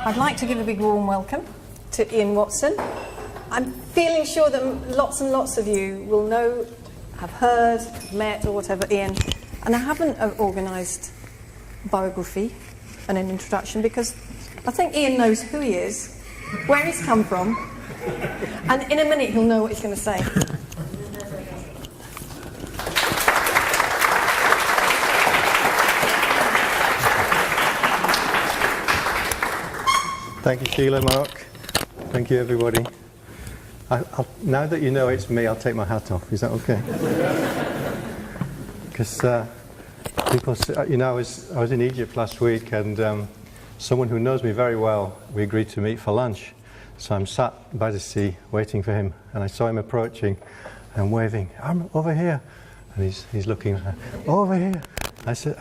I'd like to give a big warm welcome to Iън Уотсъn. I'm feeling sure that lots and lots of you will know, have heard, met or whatever Iъn, and I haven't organised biography and an introduction because I think Iъn knows who he is, where he's come from, and in a minute he'll know what he's going to say. Thank you, Sheila, Mark. Thank you, everybody. Now that you know it's me, I'll take my hat off. Is that okay? Because people, I was in Egypt last week, and someone who knows me very well, we agreed to meet for lunch. So I'm sat by the sea waiting for him, and I saw him approaching and waving. I'm over here, and he's looking over here. I said,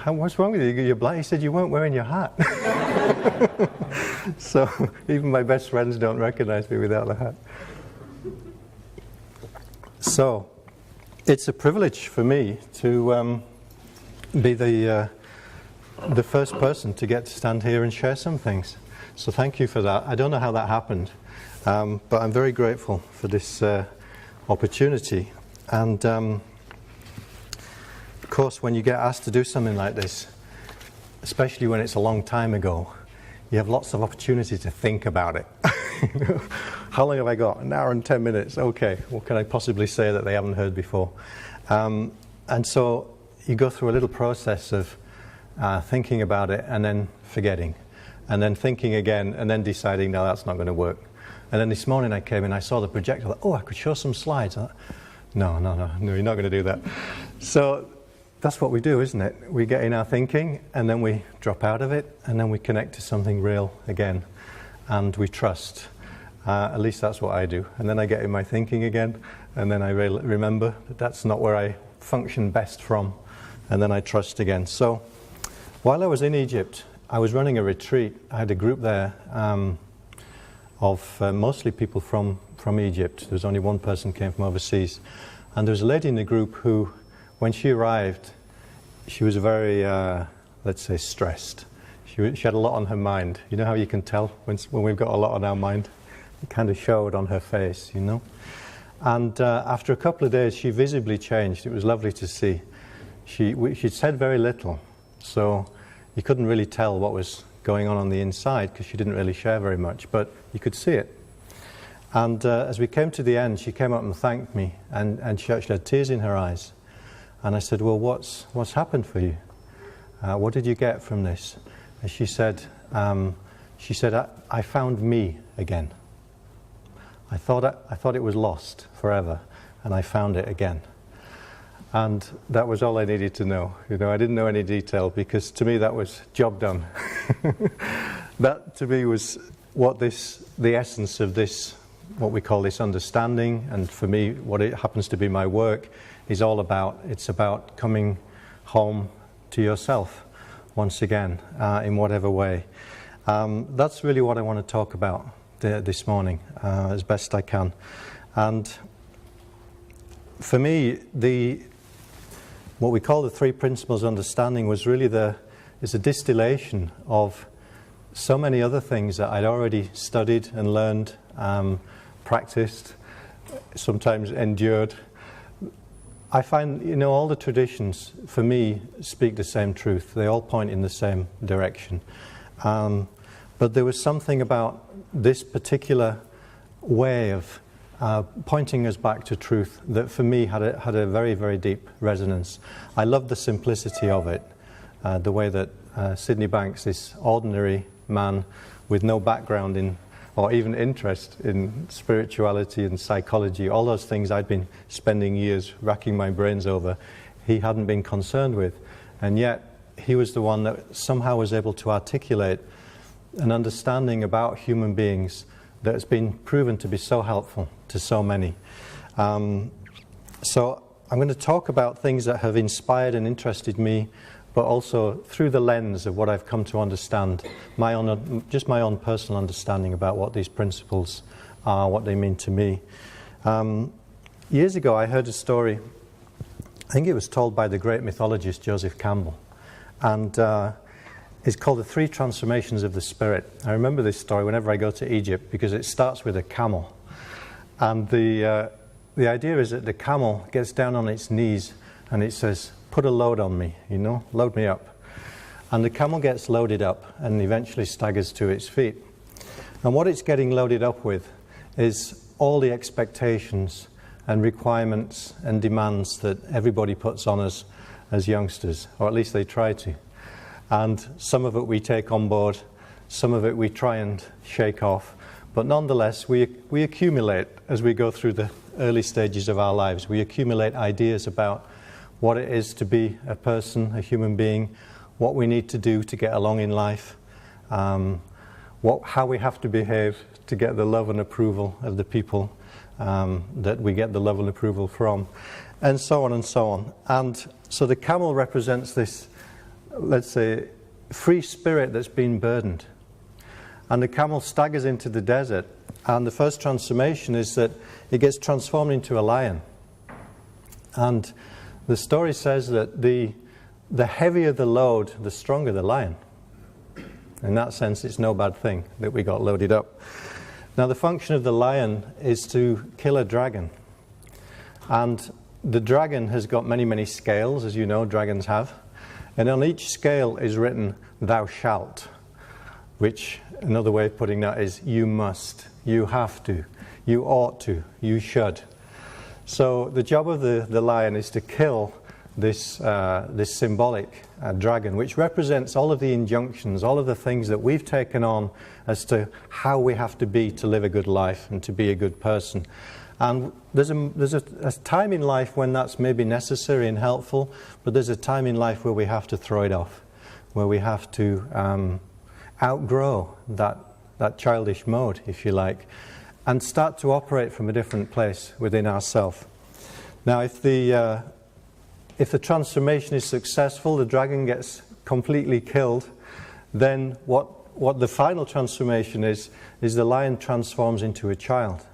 what's wrong with you? You're blind. He said, you weren't wearing your hat. So even my best friends don't recognize me without the hat. So it's a privilege for me to be the first person to get to stand here and share some things. So thank you for that. I don't know how that happened, but I'm very grateful for this opportunity. And of course, when you get asked to do something like this, especially when it's a long time ago, you have lots of opportunity to think about it. How long have I got? An hour and 10 minutes. Okay, what can I possibly say that they haven't heard before? And so you go through a little process of thinking about it and then forgetting, and then thinking again, and then deciding, no, that's not going to work. And then this morning I came and I saw the projector. I thought, oh, I could show some slides. I thought, no, you're not going to do that. So that's what we do, isn't it? We get in our thinking, and then we drop out of it, and then we connect to something real again, and we trust. At least that's what I do. And then I get in my thinking again, and then I remember that that's not where I function best from, and then I trust again. So while I was in Egypt, I was running a retreat. I had a group there of mostly people from Egypt. There was only one person came from overseas. And there was a lady in the group who, when she arrived, she was very, let's say, stressed. She had a lot on her mind. You know how you can tell when we've got a lot on our mind? It kind of showed on her face, you know. And after a couple of days, she visibly changed. It was lovely to see. She'd said very little, so you couldn't really tell what was going on the inside because she didn't really share very much, but you could see it. And as we came to the end, she came up and thanked me, and she actually had tears in her eyes. And I said, well, what's happened for you? What did you get from this? And she said, I found me again. I thought it was lost forever, and I found it again. And that was all I needed to know. You know, I didn't know any detail because to me that was job done. That to me was the essence of this, what we call this understanding, and for me, what it happens to be my work, is all about. It's about coming home to yourself once again, in whatever way. That's really what I want to talk about this morning, as best I can. And for me, what we call the three principles of understanding was really is a distillation of so many other things that I'd already studied and learned, practiced, sometimes endured. I find, all the traditions, for me, speak the same truth. They all point in the same direction. But there was something about this particular way of pointing us back to truth that, for me, had a very, very deep resonance. I loved the simplicity of it, the way that Sydney Banks, this ordinary man with no background in or even interest in spirituality and psychology, all those things I'd been spending years racking my brains over, he hadn't been concerned with. And yet, he was the one that somehow was able to articulate an understanding about human beings that has been proven to be so helpful to so many. So I'm going to talk about things that have inspired and interested me, but also through the lens of what I've come to understand, just my own personal understanding about what these principles are, what they mean to me. Years ago I heard a story, I think it was told by the great mythologist Joseph Campbell, and is called the three transformations of the spirit. I remember this story whenever I go to Egypt because it starts with a camel. And the idea is that the camel gets down on its knees and it says, put a load on me, you know, load me up. And the camel gets loaded up and eventually staggers to its feet. And what it's getting loaded up with is all the expectations and requirements and demands that everybody puts on us as youngsters, or at least they try to. And some of it we take on board, some of it we try and shake off, but nonetheless we accumulate as we go through the early stages of our lives. We accumulate ideas about what it is to be a person, a human being, what we need to do to get along in life, how we have to behave to get the love and approval of the people that we get the love and approval from, and so on and so on. And so the camel represents this, let's say, free spirit that's been burdened. And the camel staggers into the desert, and the first transformation is that it gets transformed into a lion. And the story says that the heavier the load, the stronger the lion. In that sense, it's no bad thing that we got loaded up. Now, the function of the lion is to kill a dragon. And the dragon has got many, many scales, as you know, dragons have. And on each scale is written, thou shalt, which another way of putting that is you must, you have to, you ought to, you should. So the job of the lion is to kill this symbolic dragon, which represents all of the injunctions, all of the things that we've taken on as to how we have to be to live a good life and to be a good person. And there's a time in life when that's maybe necessary and helpful, but there's a time in life where we have to throw it off, where we have to outgrow that childish mode, if you like, and start to operate from a different place within ourselves. Now, if the transformation is successful, the dragon gets completely killed, then what the final transformation is the lion transforms into a child.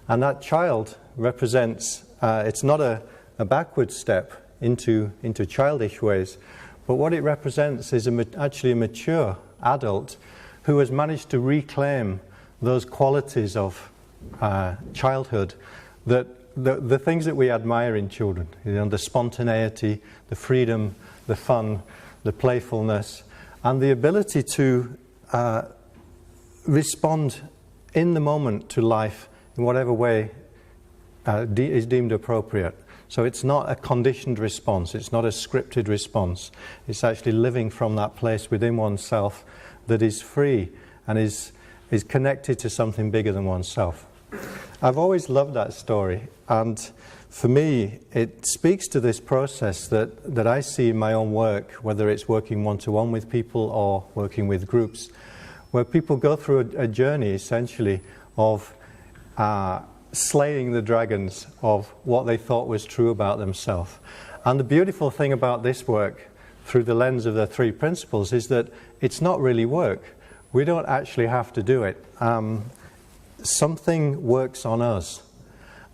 And that child represents, it's not a backward step into childish ways, but what it represents is actually a mature adult who has managed to reclaim those qualities of childhood, that the things that we admire in children, you know, the spontaneity, the freedom, the fun, the playfulness, and the ability to respond in the moment to life in whatever way is deemed appropriate. So it's not a conditioned response, it's not a scripted response. It's actually living from that place within oneself that is free and is connected to something bigger than oneself. I've always loved that story, and for me it speaks to this process that I see in my own work, whether it's working one-to-one with people or working with groups, where people go through a journey essentially of slaying the dragons of what they thought was true about themselves. And the beautiful thing about this work, through the lens of the three principles, is that it's not really work. We don't actually have to do it. Something works on us.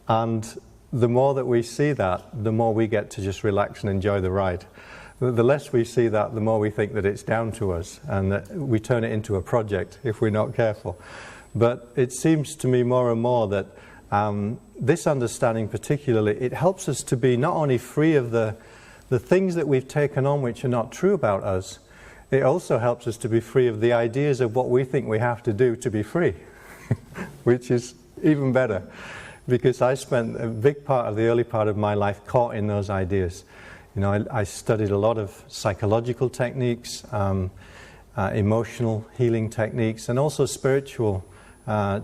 And the more that we see that, the more we get to just relax and enjoy the ride. The less we see that, the more we think that it's down to us, and that we turn it into a project if we're not careful. But it seems to me more and more that this understanding particularly, it helps us to be not only free of the things that we've taken on which are not true about us, it also helps us to be free of the ideas of what we think we have to do to be free, which is even better, because I spent a big part of the early part of my life caught in those ideas. You know, I studied a lot of psychological techniques, emotional healing techniques, and also spiritual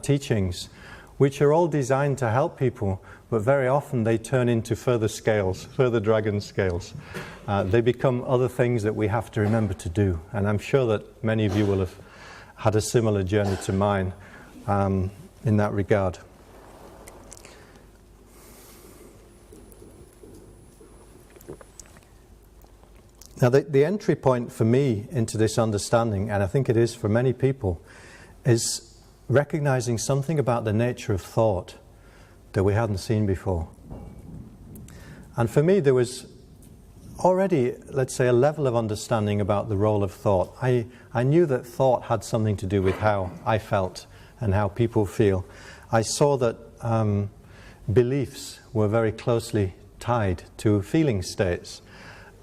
teachings, which are all designed to help people, but very often they turn into further scales, further dragon scales. They become other things that we have to remember to do, and I'm sure that many of you will have had a similar journey to mine in that regard. Now, the entry point for me into this understanding, and I think it is for many people, is recognizing something about the nature of thought that we hadn't seen before. And for me, there was already, let's say, a level of understanding about the role of thought. I knew that thought had something to do with how I felt and how people feel. I saw that beliefs were very closely tied to feeling states.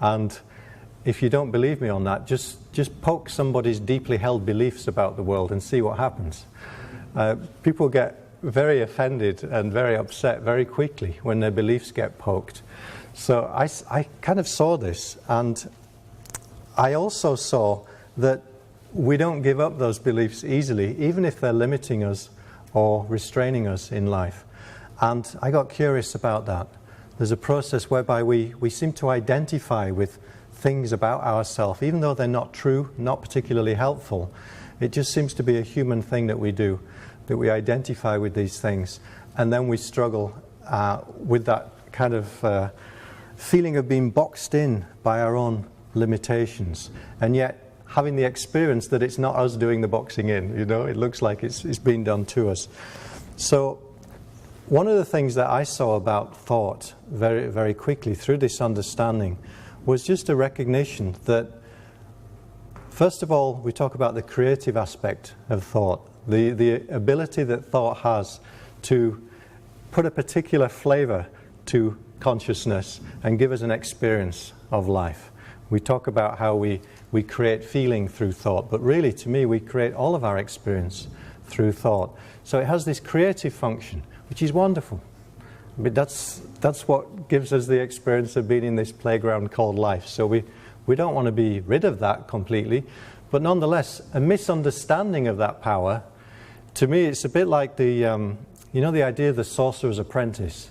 And if you don't believe me on that, just poke somebody's deeply held beliefs about the world and see what happens. People get very offended and very upset very quickly when their beliefs get poked. So I kind of saw this, and I also saw that we don't give up those beliefs easily, even if they're limiting us or restraining us in life. And I got curious about that. There's a process whereby we seem to identify with things about ourselves, even though they're not true, not particularly helpful. It just seems to be a human thing that we do, that we identify with these things, and then we struggle with that kind of feeling of being boxed in by our own limitations, and yet having the experience that it's not us doing the boxing in, you know, it looks like it's being done to us. So one of the things that I saw about thought very, very quickly through this understanding was just a recognition that, first of all, we talk about the creative aspect of thought, the ability that thought has to put a particular flavor to consciousness and give us an experience of life. We talk about how we create feeling through thought, but really, to me, we create all of our experience through thought. So it has this creative function, which is wonderful. But that's what gives us the experience of being in this playground called life. So we don't want to be rid of that completely, but nonetheless, a misunderstanding of that power, to me, it's a bit like the idea of the sorcerer's apprentice,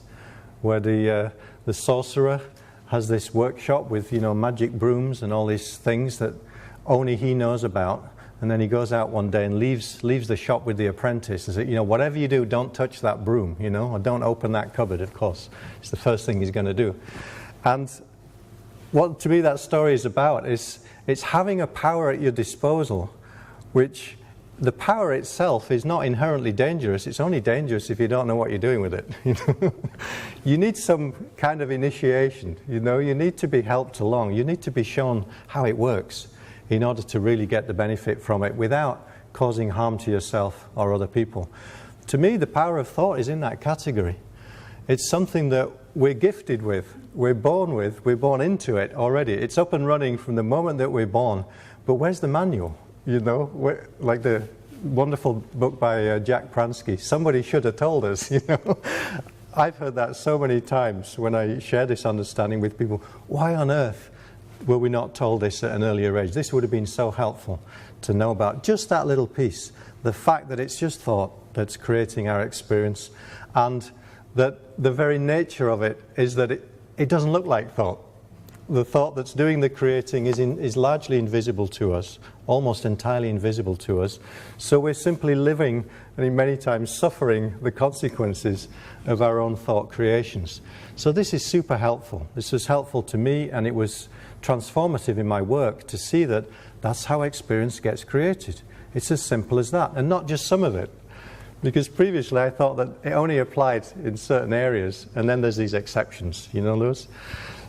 where the sorcerer has this workshop with, magic brooms and all these things that only he knows about. And then he goes out one day and leaves the shop with the apprentice and says, whatever you do, don't touch that broom, or don't open that cupboard, of course. It's the first thing he's going to do. And what, to me, that story is about is it's having a power at your disposal, which the power itself is not inherently dangerous. It's only dangerous if you don't know what you're doing with it. You need some kind of initiation, you need to be helped along. You need to be shown how it works in order to really get the benefit from it without causing harm to yourself or other people. To me, the power of thought is in that category. It's something that we're gifted with, we're born into it already. It's up and running from the moment that we're born. But where's the manual? Like the wonderful book by Jack Pransky, somebody should have told us, I've heard that so many times when I share this understanding with people. Why on earth were we not told this at an earlier age? This would have been so helpful to know about just that little piece, the fact that it's just thought that's creating our experience, and that the very nature of it is that it doesn't look like thought. The thought that's doing the creating is largely invisible to us, almost entirely invisible to us. So we're simply living, and many times suffering, the consequences of our own thought creations. So this is super helpful. This was helpful to me, and it was transformative in my work to see that that's how experience gets created. It's as simple as that, and not just some of it. Because previously I thought that it only applied in certain areas, and then there's these exceptions, Lewis?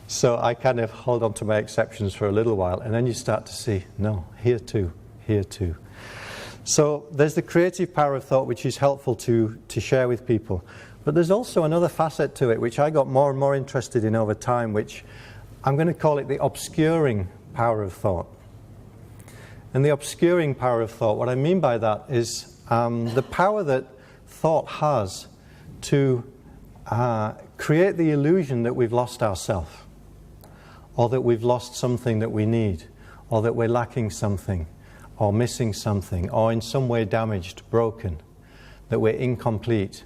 So I kind of hold on to my exceptions for a little while, and then you start to see, no, here too. So there's the creative power of thought, which is helpful to share with people. But there's also another facet to it, which I got more and more interested in over time, which I'm going to call it the obscuring power of thought. And the obscuring power of thought, what I mean by that is the power that thought has to create the illusion that we've lost ourselves, or that we've lost something that we need, or that we're lacking something, or missing something, or in some way damaged, broken, that we're incomplete.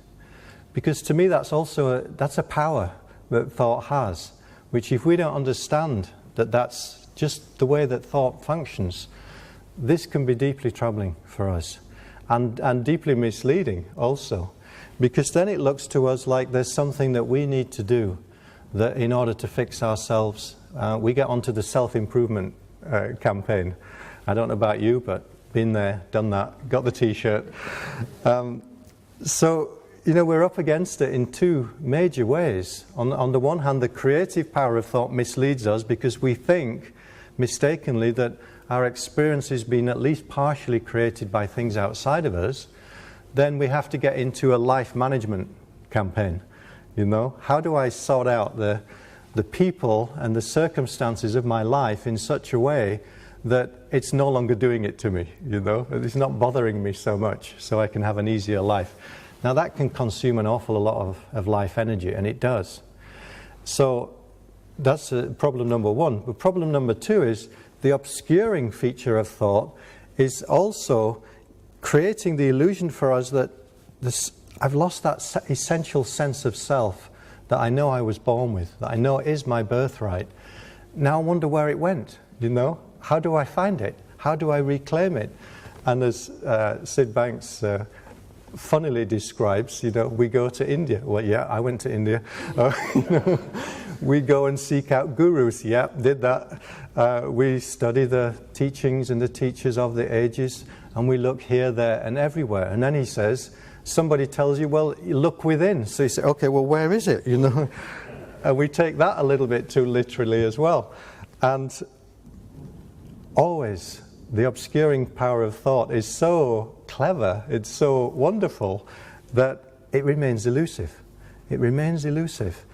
Because to me that's a power that thought has, which if we don't understand that that's just the way that thought functions, this can be deeply troubling for us, and deeply misleading also, because then it looks to us like there's something that we need to do that in order to fix ourselves. We get onto the self-improvement campaign. I don't know about you, but been there, done that, got the t-shirt. So we're up against it in two major ways. On the one hand, the creative power of thought misleads us because we think mistakenly that our experience has been at least partially created by things outside of us. Then we have to get into a life management campaign. How do I sort out the people and the circumstances of my life in such a way that it's no longer doing it to me, It's not bothering me so much, so I can have an easier life. Now that can consume an awful lot of life energy, and it does. So that's problem number one. But problem number two is the obscuring feature of thought is also creating the illusion for us that I've lost that essential sense of self that I know I was born with, that I know is my birthright. Now I wonder where it went, How do I find it? How do I reclaim it? And as Sid Banks funnily describes, we go to India. Well, yeah, I went to India. We go and seek out gurus. Yeah, did that. We study the teachings and the teachers of the ages, and we look here, there, and everywhere. And then he says, somebody tells you, well, look within. So you say, okay, well, where is it? And we take that a little bit too literally as well. And always, the obscuring power of thought is so clever, it's so wonderful, that it remains elusive. It remains elusive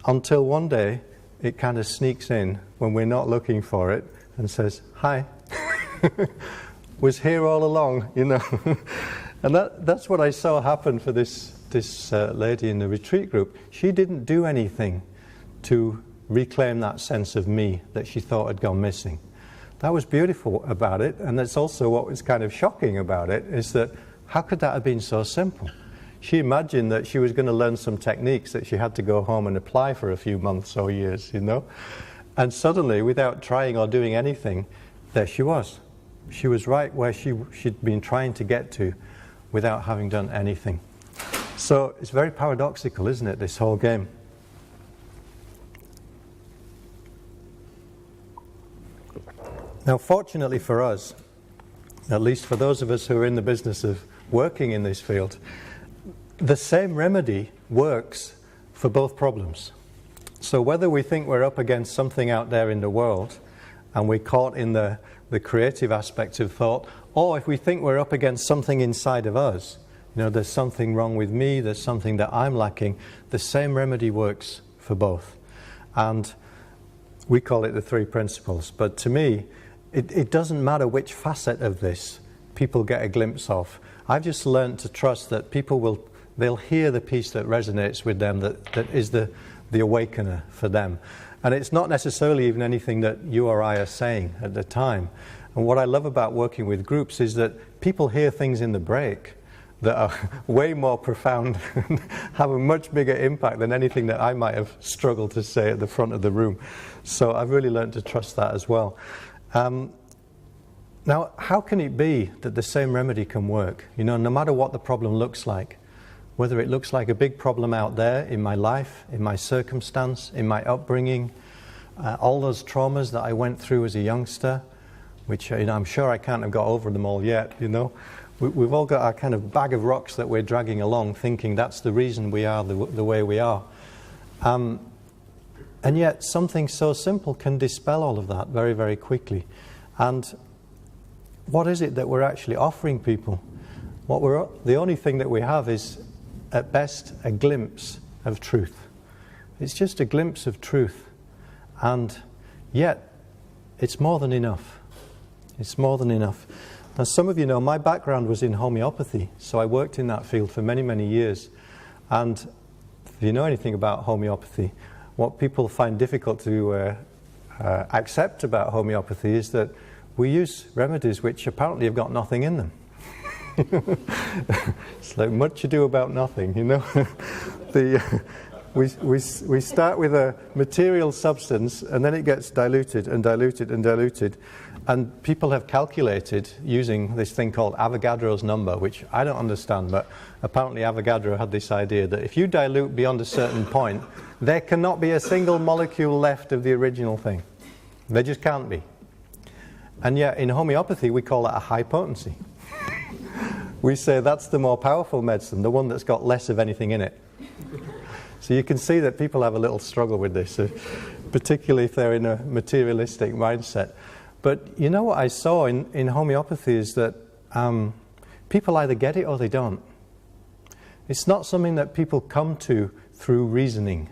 until one day it kind of sneaks in when we're not looking for it and says, hi, was here all along, And that's what I saw happen for this lady in the retreat group. She didn't do anything to reclaim that sense of me that she thought had gone missing. That was beautiful about it, and that's also what was kind of shocking about it, is that how could that have been so simple? She imagined that she was going to learn some techniques that she had to go home and apply for a few months or years, And suddenly, without trying or doing anything, there she was. She was right where she'd been trying to get to without having done anything. So it's very paradoxical, isn't it, this whole game? Now, fortunately for us, at least for those of us who are in the business of working in this field, the same remedy works for both problems. So whether we think we're up against something out there in the world and we're caught in the creative aspect of thought, or if we think we're up against something inside of us, there's something wrong with me, there's something that I'm lacking, the same remedy works for both. And we call it the three principles. But to me, it doesn't matter which facet of this people get a glimpse of. I've just learned to trust that they'll hear the piece that resonates with them, that is the awakener for them. And it's not necessarily even anything that you or I are saying at the time. And what I love about working with groups is that people hear things in the break that are way more profound and have a much bigger impact than anything that I might have struggled to say at the front of the room. So I've really learned to trust that as well. Now, how can it be that the same remedy can work? No matter what the problem looks like, whether it looks like a big problem out there in my life, in my circumstance, in my upbringing, all those traumas that I went through as a youngster, which I'm sure I can't have got over them all yet, We've all got our kind of bag of rocks that we're dragging along, thinking that's the reason we are the way we are. And yet something so simple can dispel all of that very, very quickly. And what is it that we're actually offering people? The only thing that we have is, at best, a glimpse of truth. It's just a glimpse of truth. And yet, it's more than enough. It's more than enough. Now, some of you know, my background was in homeopathy, so I worked in that field for many, many years. And if you know anything about homeopathy, what people find difficult to accept about homeopathy is that we use remedies which apparently have got nothing in them. It's like much ado about nothing, We start with a material substance, and then it gets diluted and diluted and diluted. And people have calculated using this thing called Avogadro's number, which I don't understand, but apparently Avogadro had this idea that if you dilute beyond a certain point, there cannot be a single molecule left of the original thing. There just can't be. And yet in homeopathy we call that a high potency. we say that's the more powerful medicine, the one that's got less of anything in it. So you can see that people have a little struggle with this, particularly if they're in a materialistic mindset. But you know what I saw in homeopathy is that people either get it or they don't. It's not something that people come to through reasoning,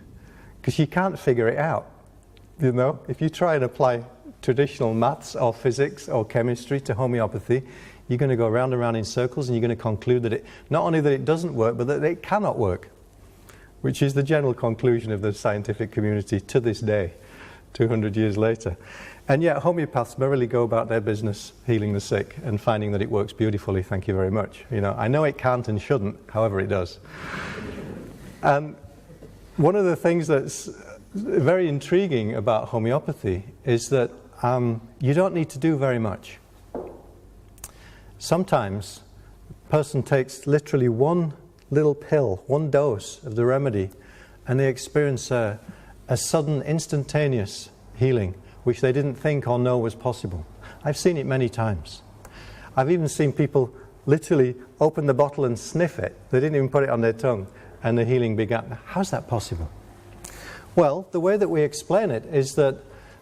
because you can't figure it out. You know, if you try and apply traditional maths or physics or chemistry to homeopathy, you're going to go round and round in circles, and you're going to conclude that not only that it doesn't work, but that it cannot work, which is the general conclusion of the scientific community to this day, 200 years later. And yet homeopaths merrily go about their business healing the sick and finding that it works beautifully, thank you very much. You know, I know it can't and shouldn't, however it does. And one of the things that's very intriguing about homeopathy is that you don't need to do very much. Sometimes a person takes literally one little pill, one dose of the remedy, and they experience a sudden, instantaneous healing, which they didn't think or know was possible. I've seen it many times. I've even seen people literally open the bottle and sniff it. They didn't even put it on their tongue, and the healing began. How's that possible? Well, the way that we explain it is that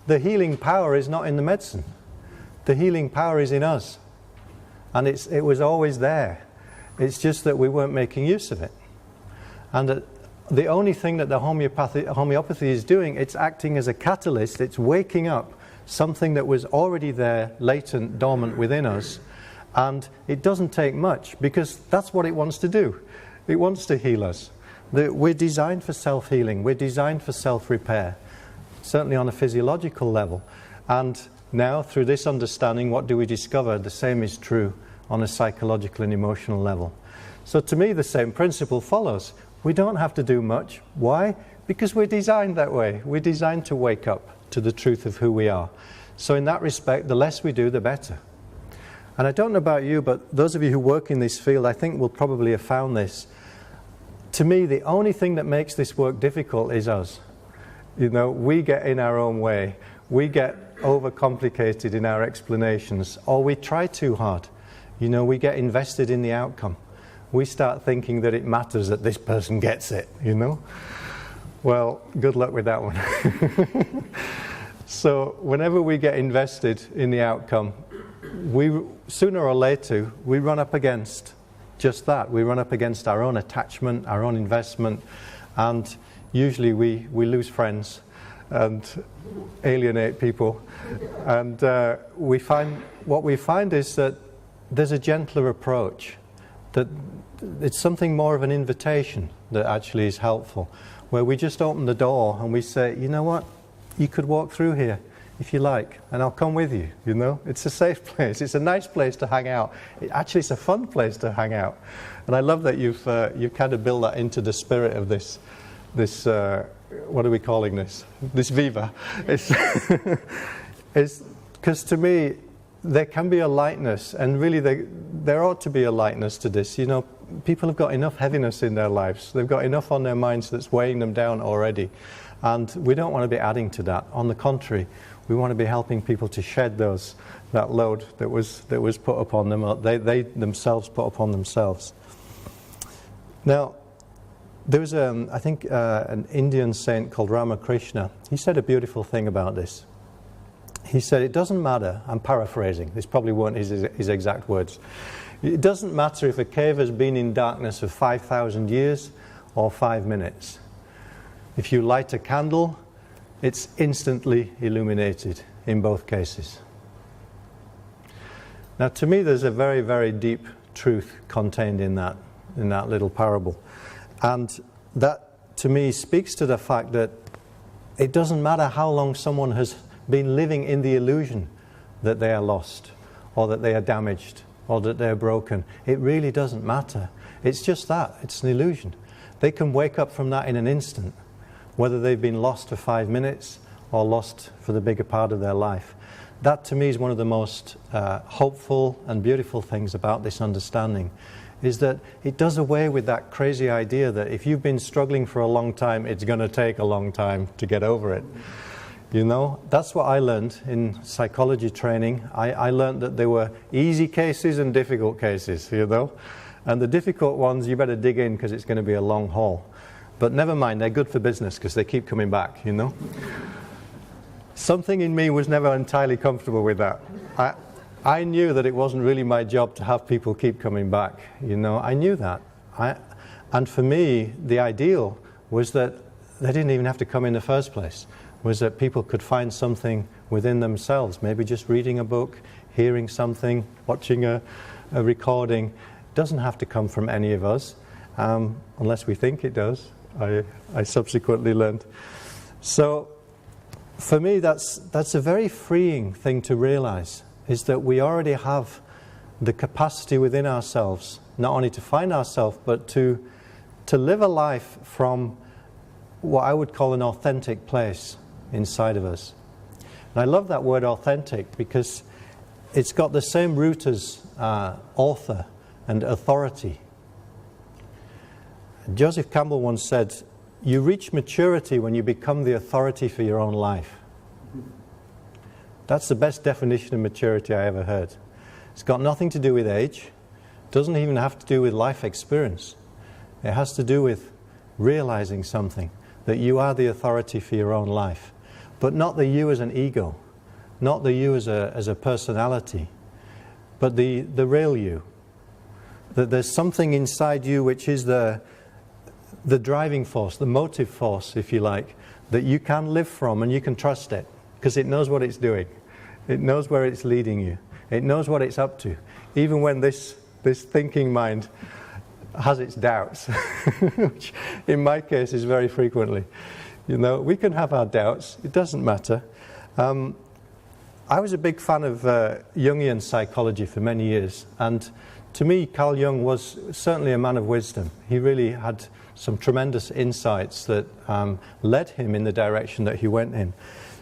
the healing power is not in the medicine. The healing power is in us. And it was always there. It's just that we weren't making use of it. And that the only thing that the homeopathy is doing, it's acting as a catalyst. It's waking up something that was already there, latent, dormant within us. And it doesn't take much, because that's what it wants to do. It wants to heal us. We're designed for self-healing. We're designed for self-repair, certainly on a physiological level. And now, through this understanding, what do we discover? The same is true on a psychological and emotional level. So to me, the same principle follows. We don't have to do much. Why? Because we're designed that way. We're designed to wake up to the truth of who we are. So in that respect, the less we do, the better. And I don't know about you, but those of you who work in this field, I think will probably have found this. To me, the only thing that makes this work difficult is us. You know, we get in our own way. We get overcomplicated in our explanations, or we try too hard. You know, we get invested in the outcome. We start thinking that it matters that this person gets it, you know? Well, good luck with that one. So whenever we get invested in the outcome, sooner or later, we run up against just that. We run up against our own attachment, our own investment, and usually we lose friends and alienate people. And what we find is that there's a gentler approach, that it's something more of an invitation that actually is helpful, where we just open the door and we say, you know what, you could walk through here if you like, and I'll come with you, you know. It's a safe place, it's a nice place to hang out. Actually, it's a fun place to hang out. And I love that you've kind of built that into the spirit of this what are we calling this? This Viva. It's because to me, there can be a lightness, and really there ought to be a lightness to this. You know, people have got enough heaviness in their lives. They've got enough on their minds that's weighing them down already. And we don't want to be adding to that. On the contrary, we want to be helping people to shed that load that was put upon them, or they themselves put upon themselves. Now, there was, I think, an Indian saint called Ramakrishna. He said a beautiful thing about this. He said, it doesn't matter, I'm paraphrasing, this probably weren't his exact words. It doesn't matter if a cave has been in darkness for 5,000 years or 5 minutes. If you light a candle, it's instantly illuminated in both cases. Now, to me, there's a very, very deep truth contained in that little parable. And that, to me, speaks to the fact that it doesn't matter how long someone has been living in the illusion that they are lost, or that they are damaged, or that they're broken. It really doesn't matter. It's just that. It's an illusion. They can wake up from that in an instant, whether they've been lost for 5 minutes or lost for the bigger part of their life. That, to me, is one of the most hopeful and beautiful things about this understanding, is that it does away with that crazy idea that if you've been struggling for a long time, it's going to take a long time to get over it. You know, that's what I learned in psychology training. I learned that there were easy cases and difficult cases, you know. And the difficult ones, you better dig in because it's going to be a long haul. But never mind, they're good for business because they keep coming back, you know. Something in me was never entirely comfortable with that. I knew that it wasn't really my job to have people keep coming back, you know. I knew that. And for me, the ideal was that they didn't even have to come in the first place, was that people could find something within themselves, maybe just reading a book, hearing something, watching a recording. It doesn't have to come from any of us, unless we think it does. I subsequently learned. So for me, that's a very freeing thing to realize, is that we already have the capacity within ourselves, not only to find ourselves, but to live a life from what I would call an authentic place inside of us. And I love that word authentic because it's got the same root as author and authority. Joseph Campbell once said, "You reach maturity when you become the authority for your own life." That's the best definition of maturity I ever heard. It's got nothing to do with age, doesn't even have to do with life experience. It has to do with realizing something, that you are the authority for your own life. But not the you as an ego, not the you as a personality, but the real you. That there's something inside you which is the driving force, the motive force, if you like, that you can live from and you can trust it, because it knows what it's doing. It knows where it's leading you. It knows what it's up to, even when this thinking mind has its doubts, which in my case is very frequently. You know, we can have our doubts, it doesn't matter. I was a big fan of Jungian psychology for many years, and to me Carl Jung was certainly a man of wisdom. He really had some tremendous insights that led him in the direction that he went in.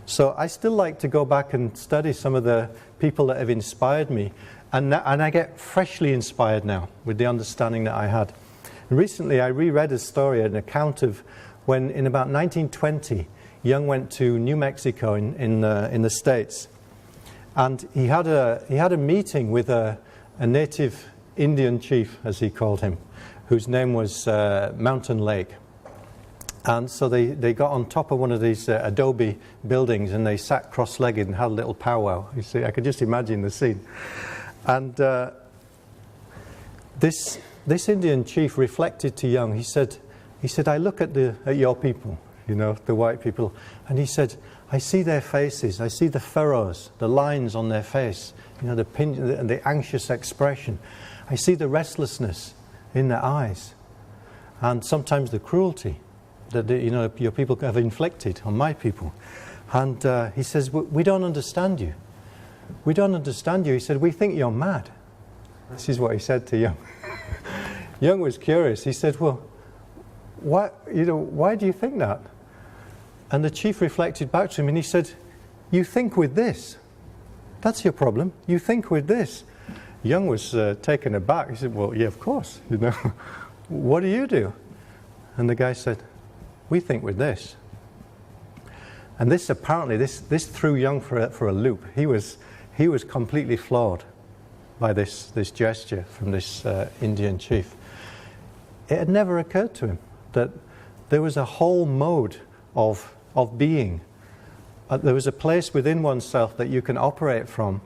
So I still like to go back and study some of the people that have inspired me, and I get freshly inspired now with the understanding that I had. And recently I reread a story, an account of when in about 1920 Jung went to New Mexico in the States, and he had a meeting with a native Indian chief, as he called him, whose name was Mountain Lake. And so they got on top of one of these adobe buildings, and they sat cross-legged and had a little powwow. You see, I could just imagine the scene. And this Indian chief reflected to Jung. He said, "I look at your people, you know, the white people," and he said, "I see their faces. I see the furrows, the lines on their face, you know, the anxious expression. I see the restlessness in their eyes, and sometimes the cruelty that your people have inflicted on my people." And he says, "We don't understand you. We don't understand you." He said, "We think you're mad." This is what he said to Jung. Jung was curious. He said, "Well, why do you think that?" And the chief reflected back to him, and he said, "You think with this. That's your problem. You think with this." Jung was taken aback. He said, "Well, yeah, of course. You know, what do you do?" And the guy said, "We think with this." And this apparently this threw Jung for a loop. He was completely floored by this gesture from this Indian chief. It had never occurred to him that there was a whole mode of being. There was a place within oneself that you can operate from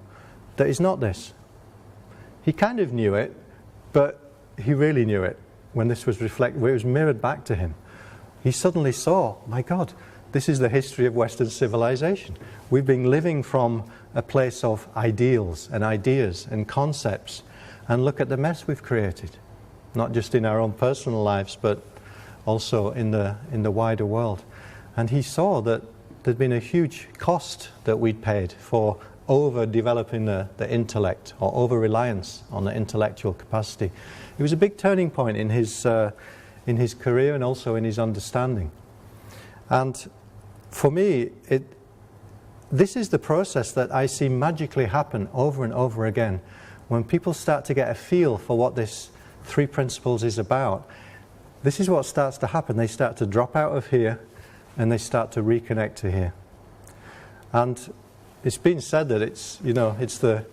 that is not this. He kind of knew it, but he really knew it when this was reflected, it was mirrored back to him. He suddenly saw, my God, this is the history of Western civilization. We've been living from a place of ideals and ideas and concepts, and look at the mess we've created, not just in our own personal lives, but also in the wider world. And he saw that there'd been a huge cost that we'd paid for over-developing the intellect, or over-reliance on the intellectual capacity. It was a big turning point in his career and also in his understanding. And for me, this is the process that I see magically happen over and over again. When people start to get a feel for what this three principles is about, this is what starts to happen. They start to drop out of here and they start to reconnect to here. And it's been said that it's the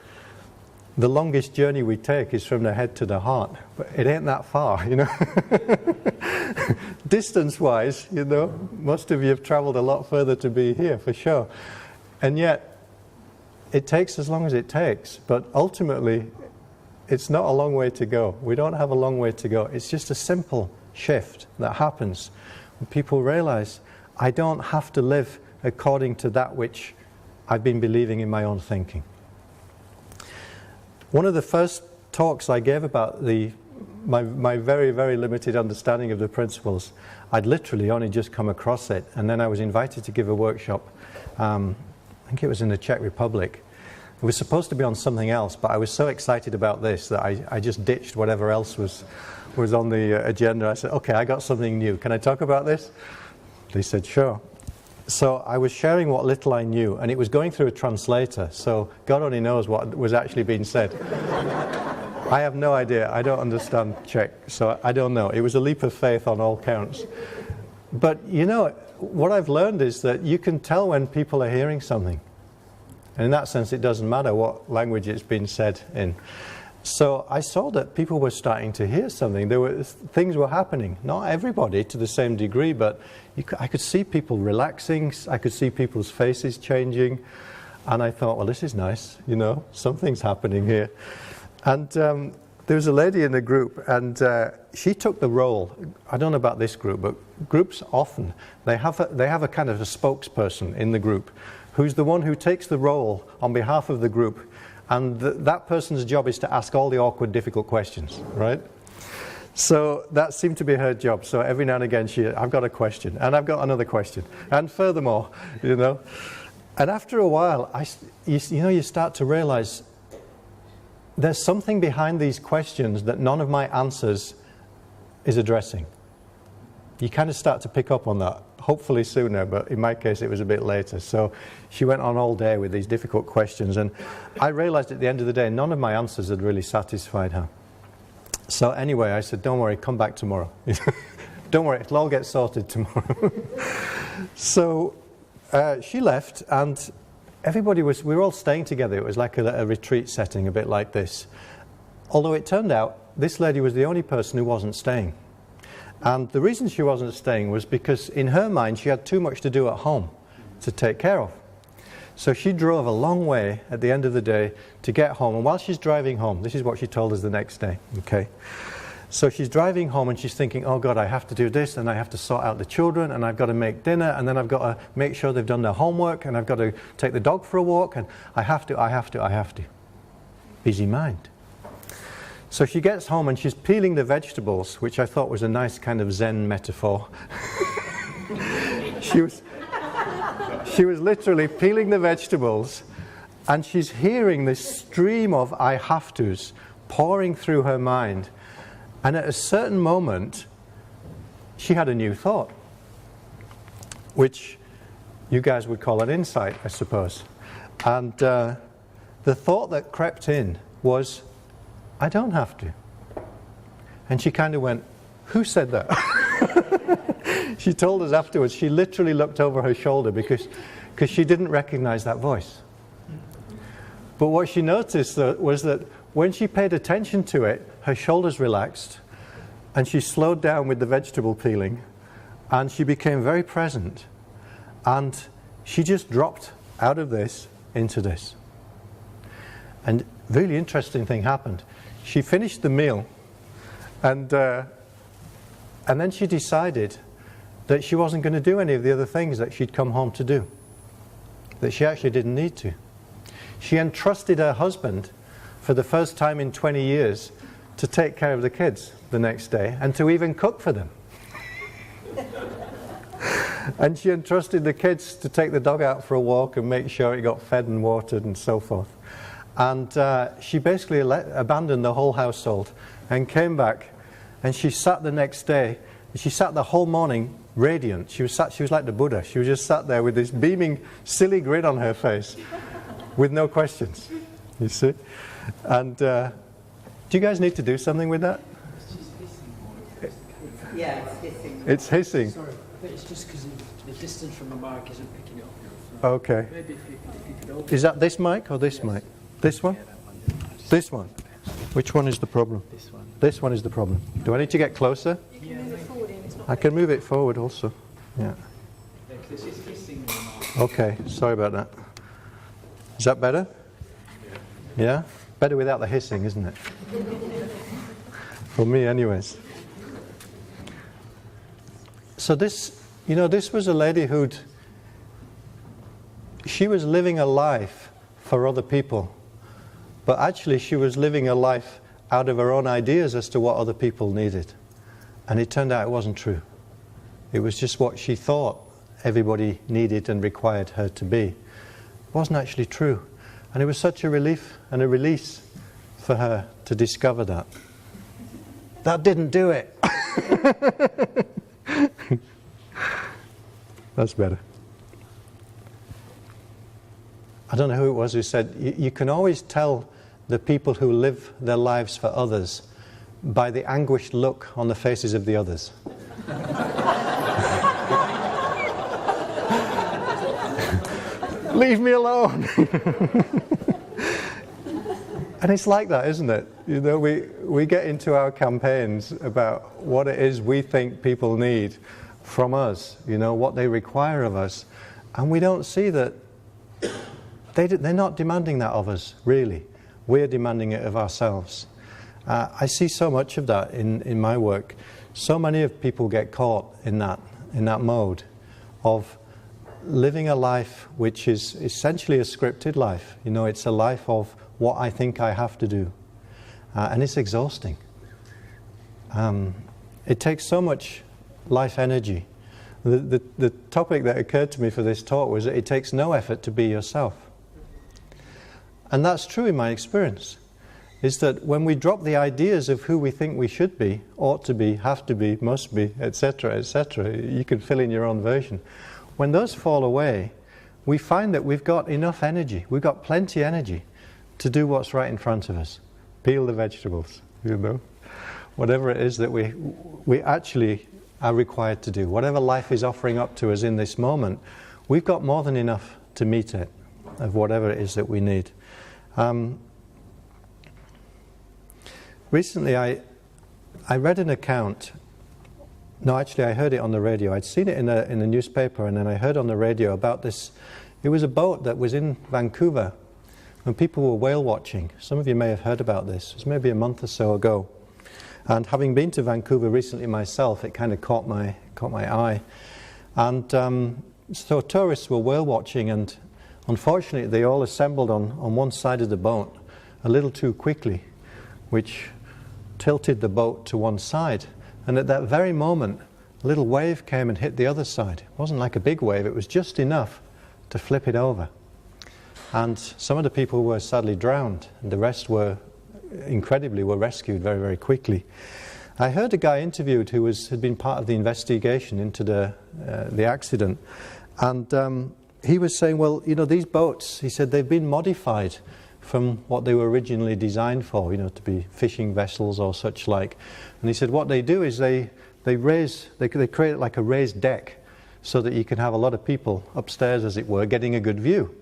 longest journey we take is from the head to the heart, but it ain't that far, Distance-wise, most of you have travelled a lot further to be here, for sure. And yet, it takes as long as it takes, but ultimately, it's not a long way to go. We don't have a long way to go. It's just a simple shift that happens when people realise, I don't have to live according to that which I've been believing in my own thinking. One of the first talks I gave about my very, very limited understanding of the principles, I'd literally only just come across it, and then I was invited to give a workshop. I think it was in the Czech Republic. It was supposed to be on something else, but I was so excited about this that I just ditched whatever else was on the agenda. I said, okay, I got something new. Can I talk about this? They said, sure. So I was sharing what little I knew, and it was going through a translator, so God only knows what was actually being said. I have no idea. I don't understand Czech, so I don't know. It was a leap of faith on all counts. But, what I've learned is that you can tell when people are hearing something. And in that sense, it doesn't matter what language it's been said in. So I saw that people were starting to hear something. Things were happening. Not everybody to the same degree, but I could see people relaxing. I could see people's faces changing. And I thought, well, this is nice. Something's happening here. And there was a lady in the group, and she took the role. I don't know about this group, but groups often, they have a kind of a spokesperson in the group who's the one who takes the role on behalf of the group, and that person's job is to ask all the awkward, difficult questions, right? So that seemed to be her job. So every now and again, I've got a question, and I've got another question, and furthermore, And after a while, you start to realize there's something behind these questions that none of my answers is addressing. You kind of start to pick up on that, hopefully sooner, but in my case it was a bit later. So she went on all day with these difficult questions, and I realized at the end of the day none of my answers had really satisfied her. So anyway, I said, don't worry, come back tomorrow. Don't worry, it'll all get sorted tomorrow. So she left, and we were all staying together. It was like a retreat setting, a bit like this. Although it turned out this lady was the only person who wasn't staying. And the reason she wasn't staying was because in her mind she had too much to do at home to take care of. So she drove a long way at the end of the day to get home. And while she's driving home, this is what she told us the next day. Okay. So she's driving home and she's thinking, oh God, I have to do this, and I have to sort out the children, and I've got to make dinner, and then I've got to make sure they've done their homework, and I've got to take the dog for a walk, and I have to. Busy mind. So she gets home and she's peeling the vegetables, which I thought was a nice kind of Zen metaphor. She was literally peeling the vegetables, and she's hearing this stream of I have to's pouring through her mind. And at a certain moment, she had a new thought, which you guys would call an insight, I suppose. And the thought that crept in was, I don't have to. And she kind of went, who said that? She told us afterwards, she literally looked over her shoulder because she didn't recognize that voice. But what she noticed was that when she paid attention to it, her shoulders relaxed, and she slowed down with the vegetable peeling, and she became very present, and she just dropped out of this into this. And a really interesting thing happened. She finished the meal, and then she decided that she wasn't going to do any of the other things that she'd come home to do, that she actually didn't need to. She entrusted her husband for the first time in 20 years to take care of the kids the next day and to even cook for them. And she entrusted the kids to take the dog out for a walk and make sure it got fed and watered and so forth. And she basically abandoned the whole household and came back, and she sat the next day, and she sat the whole morning radiant. She was like the Buddha. She was just sat there with this beaming, silly grin on her face with no questions, you see. And do you guys need to do something with that? Yeah, it's hissing. It's hissing. Sorry, but it's just because of the distance from the mic isn't picking it up. Okay. Maybe if you could open Is that this mic or this mic? This one? This one? Which one is the problem? this one. This one is the problem. Do I need to get closer? You can move it forward, Ian. It's not I can move it forward also. Yeah. Yeah, 'cause it's hissing in the mic. Okay, sorry about that. Is that better? Yeah? Better without the hissing, isn't it? For me, anyways. So this, this was a lady she was living a life for other people, but actually she was living a life out of her own ideas as to what other people needed. And it turned out it wasn't true. It was just what she thought everybody needed and required her to be. It wasn't actually true. And it was such a relief and a release for her to discover that. That didn't do it. That's better. I don't know who it was who said, you can always tell the people who live their lives for others by the anguished look on the faces of the others. Leave me alone. And it's like that, isn't it? We get into our campaigns about what it is we think people need from us, what they require of us, and we don't see that they're not demanding that of us, really. We're demanding it of ourselves. I see so much of that in my work. So many of people get caught in that mode of living a life which is essentially a scripted life. It's a life of what I think I have to do. And it's exhausting. It takes so much life energy. The topic that occurred to me for this talk was that it takes no effort to be yourself. And that's true in my experience, is that when we drop the ideas of who we think we should be, ought to be, have to be, must be, etc., you can fill in your own version. When those fall away, we find that we've got enough energy, we've got plenty energy to do what's right in front of us. Peel the vegetables, whatever it is that we actually are required to do. Whatever life is offering up to us in this moment, we've got more than enough to meet it, of whatever it is that we need. Recently I read an account. No, actually I heard it on the radio. I'd seen it in a newspaper, and then I heard on the radio about this. It was a boat that was in Vancouver when people were whale watching. Some of you may have heard about this. It was maybe a month or so ago. And having been to Vancouver recently myself, it kind of caught my eye. And so tourists were whale watching, and unfortunately they all assembled on one side of the boat a little too quickly, which tilted the boat to one side. And at that very moment, a little wave came and hit the other side. It wasn't like a big wave, it was just enough to flip it over. And some of the people were sadly drowned, and the rest were rescued very, very quickly. I heard a guy interviewed who had been part of the investigation into the accident, and he was saying, well, these boats, he said, they've been modified from what they were originally designed for, to be fishing vessels or such like. And he said what they do is they create it like a raised deck so that you can have a lot of people upstairs, as it were, getting a good view.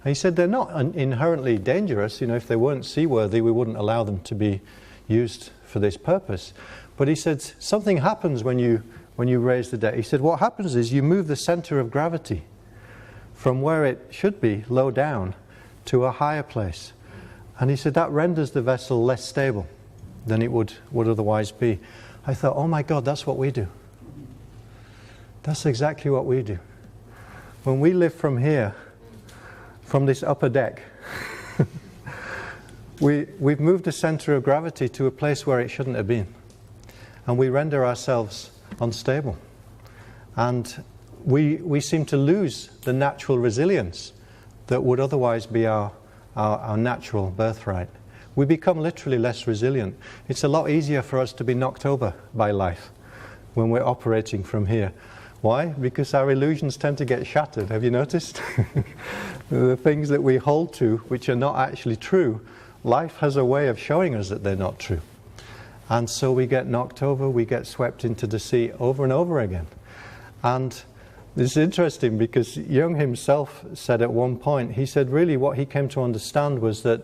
And he said they're not inherently dangerous. If they weren't seaworthy, we wouldn't allow them to be used for this purpose. But he said something happens when you raise the deck. He said what happens is you move the center of gravity from where it should be, low down, to a higher place. And he said that renders the vessel less stable than it would otherwise be. I thought, oh my God, that's what we do. That's exactly what we do. When we live from here, from this upper deck, we've moved the center of gravity to a place where it shouldn't have been. And we render ourselves unstable. And we seem to lose the natural resilience that would otherwise be our natural birthright. We become literally less resilient. It's a lot easier for us to be knocked over by life when we're operating from here. Why? Because our illusions tend to get shattered. Have you noticed? The things that we hold to, which are not actually true, life has a way of showing us that they're not true. And so we get knocked over, we get swept into the sea over and over again. And It's interesting because Jung himself said at one point, he said really what he came to understand was that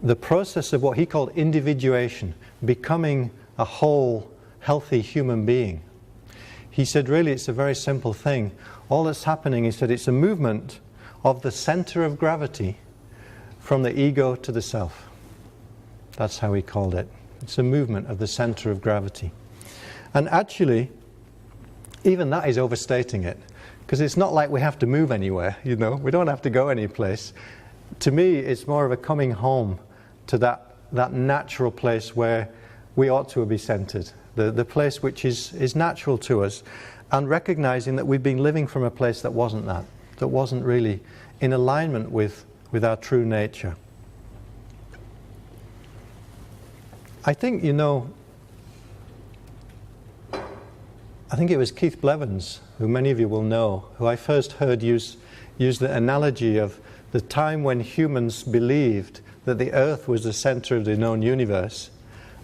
the process of what he called individuation, becoming a whole, healthy human being, he said really it's a very simple thing. All that's happening, he said, it's a movement of the center of gravity from the ego to the self. That's how he called it. It's a movement of the center of gravity. And actually, even that is overstating it, because it's not like we have to move anywhere, you know, we don't have to go any place. To me, it's more of a coming home to that natural place where we ought to be centered, the place which is natural to us, and recognizing that we've been living from a place that wasn't that wasn't really in alignment with our true nature. I think, you know, I think it was Keith Blevins, who many of you will know, who I first heard use the analogy of the time when humans believed that the earth was the center of the known universe,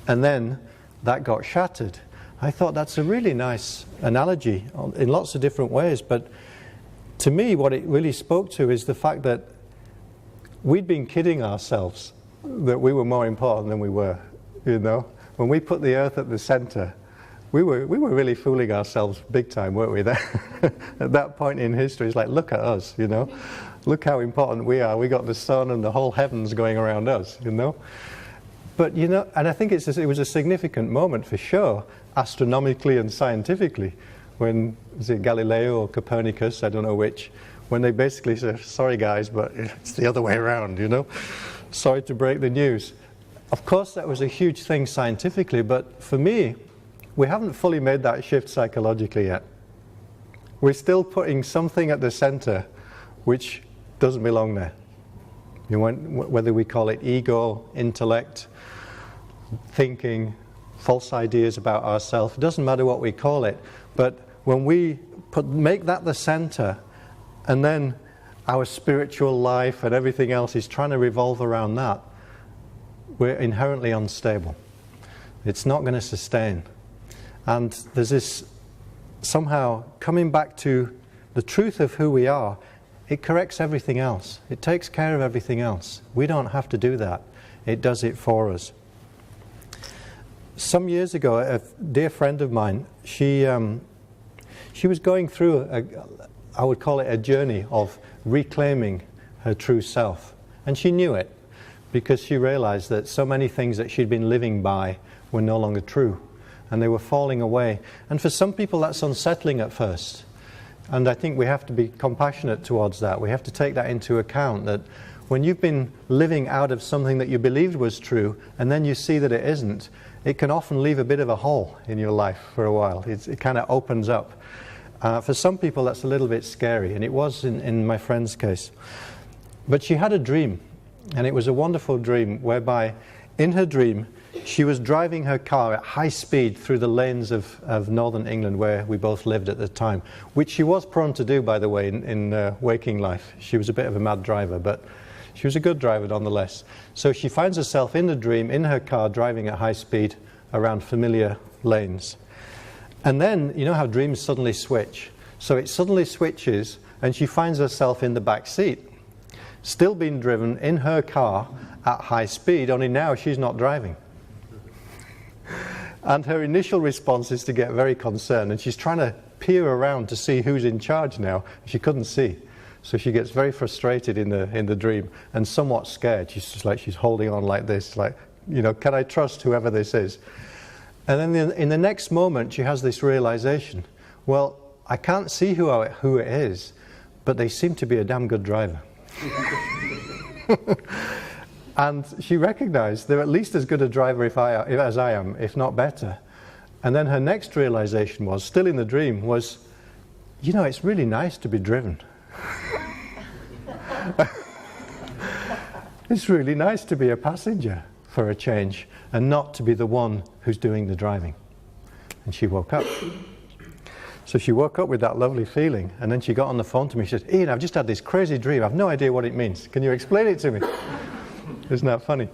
and then that got shattered. I thought that's a really nice analogy in lots of different ways, but to me what it really spoke to is the fact that we'd been kidding ourselves that we were more important than we were, you know. When we put the earth at the center, we were really fooling ourselves big time, weren't we? At that point in history, it's like, look at us, you know. Look how important we are. We got the sun and the whole heavens going around us, you know. But, you know, and I think it was a significant moment for sure, astronomically and scientifically, when, was it Galileo or Copernicus, I don't know which, when they basically said, sorry guys, but it's the other way around, you know. Sorry to break the news. Of course, that was a huge thing scientifically, but for me, we haven't fully made that shift psychologically yet. We're still putting something at the center which doesn't belong there. You know, whether we call it ego, intellect, thinking, false ideas about ourselves, it doesn't matter what we call it, but when we make that the center, and then our spiritual life and everything else is trying to revolve around that, we're inherently unstable. It's not going to sustain. And there's this somehow coming back to the truth of who we are. It corrects everything else. It takes care of everything else. We don't have to do that. It does it for us. Some years ago, a dear friend of mine, she was going through, I would call it a journey of reclaiming her true self. And she knew it, because she realized that so many things that she'd been living by were no longer true, and they were falling away. And for some people that's unsettling at first. And I think we have to be compassionate towards that. We have to take that into account, that when you've been living out of something that you believed was true, and then you see that it isn't, it can often leave a bit of a hole in your life for a while. It kind of opens up. For some people that's a little bit scary, and it was in my friend's case. But she had a dream, and it was a wonderful dream, whereby in her dream she was driving her car at high speed through the lanes of northern England, where we both lived at the time, which she was prone to do, by the way, in waking life. She was a bit of a mad driver, but she was a good driver nonetheless. So she finds herself in the dream, in her car, driving at high speed around familiar lanes. And then, you know how dreams suddenly switch? So it suddenly switches, and she finds herself in the back seat, still being driven in her car at high speed, only now she's not driving. And her initial response is to get very concerned, and she's trying to peer around to see who's in charge now. She couldn't see. So she gets very frustrated in the dream and somewhat scared. She's just like, she's holding on like this, like, you know, can I trust whoever this is? And then in the next moment she has this realization, well, I can't see who it is, but they seem to be a damn good driver. And she recognized they're at least as good a driver as I am, if not better. And then her next realization was, still in the dream, was, you know, it's really nice to be driven. It's really nice to be a passenger for a change, and not to be the one who's doing the driving. And she woke up. So she woke up with that lovely feeling, and then she got on the phone to me. She said, Ian, I've just had this crazy dream. I've no idea what it means. Can you explain it to me? Isn't that funny?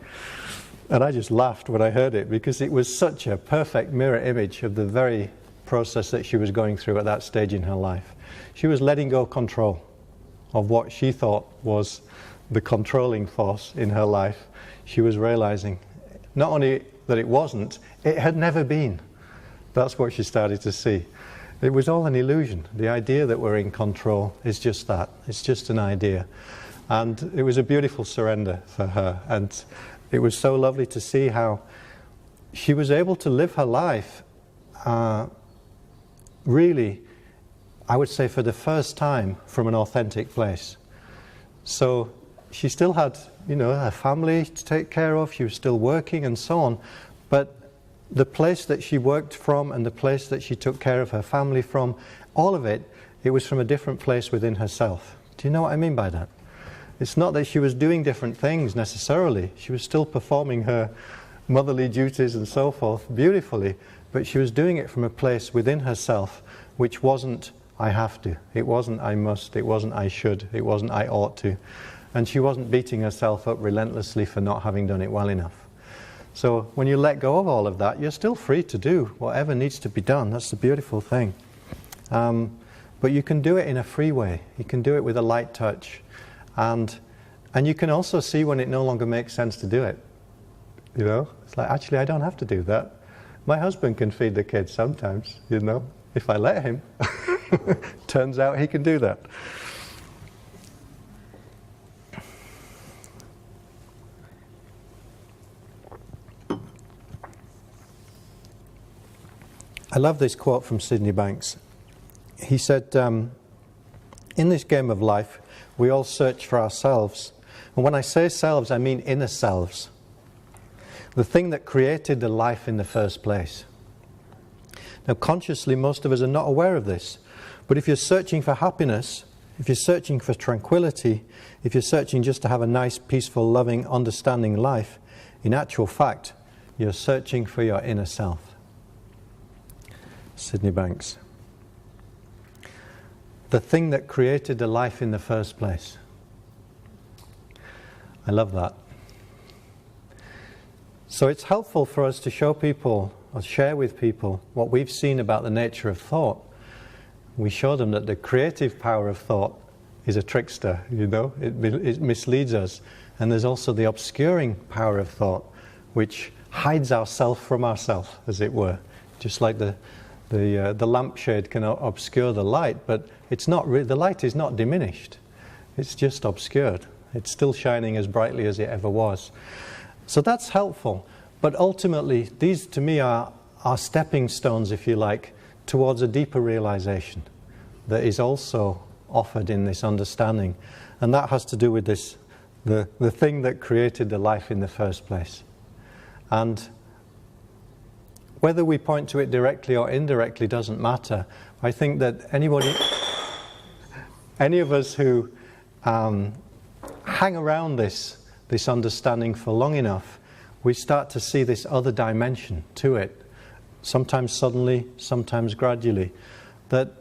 And I just laughed when I heard it, because it was such a perfect mirror image of the very process that she was going through at that stage in her life. She was letting go control of what she thought was the controlling force in her life. She was realizing not only that it wasn't, it had never been. That's what she started to see. It was all an illusion. The idea that we're in control is just that. It's just an idea. And it was a beautiful surrender for her. And it was so lovely to see how she was able to live her life really, I would say, for the first time from an authentic place. So she still had, her family to take care of. She was still working and so on. But the place that she worked from and the place that she took care of her family from, all of it, it was from a different place within herself. Do you know what I mean by that? It's not that she was doing different things necessarily. She was still performing her motherly duties and so forth beautifully, but she was doing it from a place within herself which wasn't I have to, it wasn't I must, it wasn't I should, it wasn't I ought to. And she wasn't beating herself up relentlessly for not having done it well enough. So when you let go of all of that, you're still free to do whatever needs to be done. That's the beautiful thing. But you can do it in a free way. You can do it with a light touch. And you can also see when it no longer makes sense to do it. It's like, actually, I don't have to do that. My husband can feed the kids sometimes, if I let him. Turns out he can do that. I love this quote from Sydney Banks. He said, in this game of life, we all search for ourselves. And when I say selves, I mean inner selves. The thing that created the life in the first place. Now, consciously, most of us are not aware of this. But if you're searching for happiness, if you're searching for tranquility, if you're searching just to have a nice, peaceful, loving, understanding life, in actual fact, you're searching for your inner self. Sydney Banks. The thing that created the life in the first place. I love that. So it's helpful for us to show people or share with people what we've seen about the nature of thought. We show them that the creative power of thought is a trickster, it misleads us. And there's also the obscuring power of thought, which hides ourself from ourselves, as it were. Just like the lampshade can obscure the light, but it's not the light is not diminished. It's just obscured. It's still shining as brightly as it ever was. So that's helpful. But ultimately, these to me are stepping stones, if you like, towards a deeper realization that is also offered in this understanding. And that has to do with this, the thing that created the life in the first place. And whether we point to it directly or indirectly doesn't matter. I think that any of us who hang around this understanding for long enough, we start to see this other dimension to it. Sometimes suddenly, sometimes gradually. That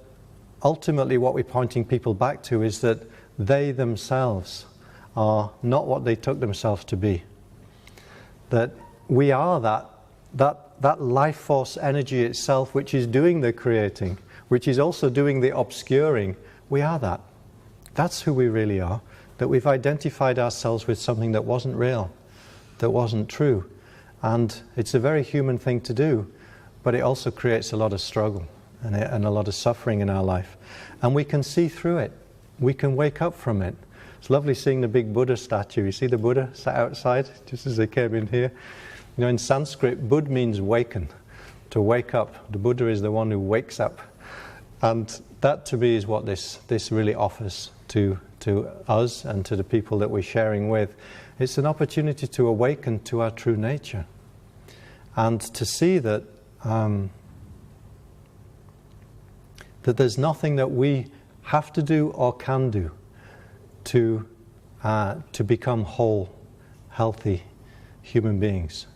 ultimately what we're pointing people back to is that they themselves are not what they took themselves to be. That we are that life force energy itself which is doing the creating, which is also doing the obscuring. We are that. That's who we really are. That we've identified ourselves with something that wasn't real, that wasn't true. And it's a very human thing to do, but it also creates a lot of struggle and a lot of suffering in our life. And we can see through it. We can wake up from it. It's lovely seeing the big Buddha statue. You see the Buddha sat outside just as they came in here? In Sanskrit, Bud means waken, to wake up. The Buddha is the one who wakes up. And that to me is what this really offers to us and to the people that we're sharing with. It's an opportunity to awaken to our true nature. And to see that that there's nothing that we have to do or can do to become whole, healthy human beings.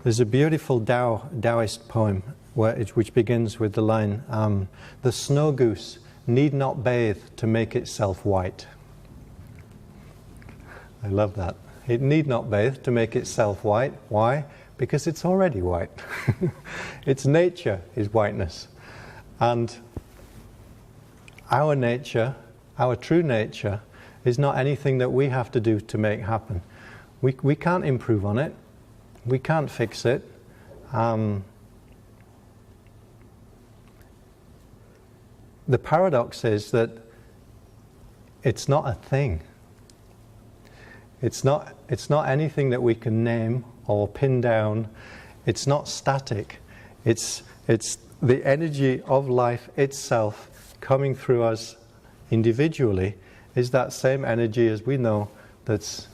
There's a beautiful Taoist poem which begins with the line, "The snow goose need not bathe to make itself white." I love that. It need not bathe to make itself white. Why? Because it's already white. Its nature is whiteness. And our nature, our true nature, is not anything that we have to do to make happen. We can't improve on it. We can't fix it. The paradox is that it's not a thing. It's not anything that we can name or pin down. It's not static. It's the energy of life itself coming through us individually is that same energy as we know that's